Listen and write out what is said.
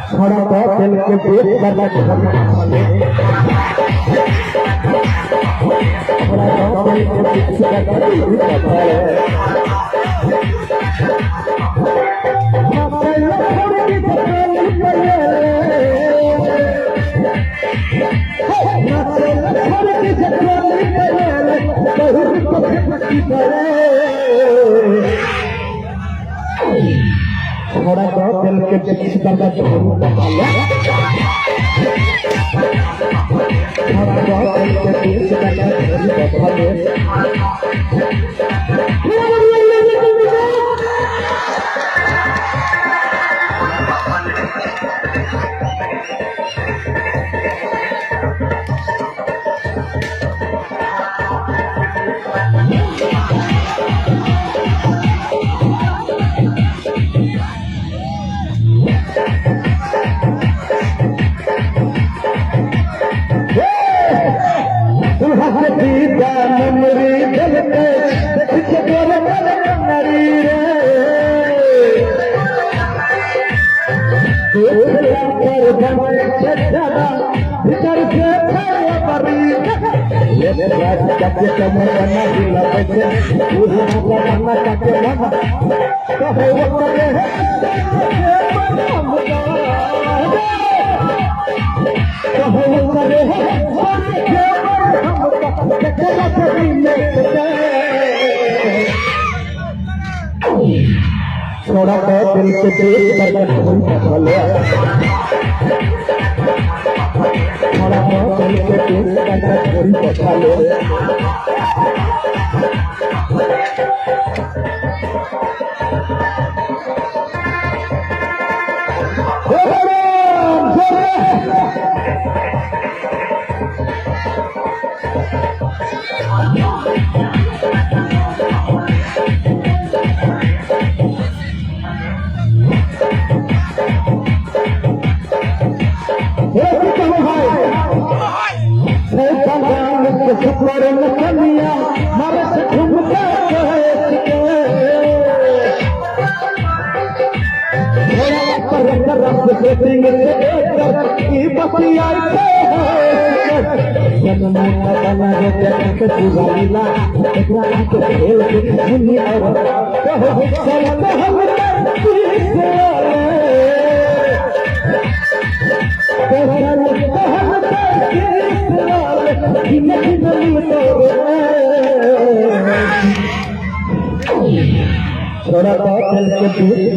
थोड़ा बहुत दिल के पेट करना चाहिए थोड़ा बहुत दिल के पेट करना थोड़ा बहुत दिल के पेट करना चाहिए थोड़ा बहुत दिल के पेट करना चाहिए थोड़ा बहुत दिल के पेट करना चाहिए थोड़ा बहुत दिल के पेट करना थोड़ा बहुत दिल के पेट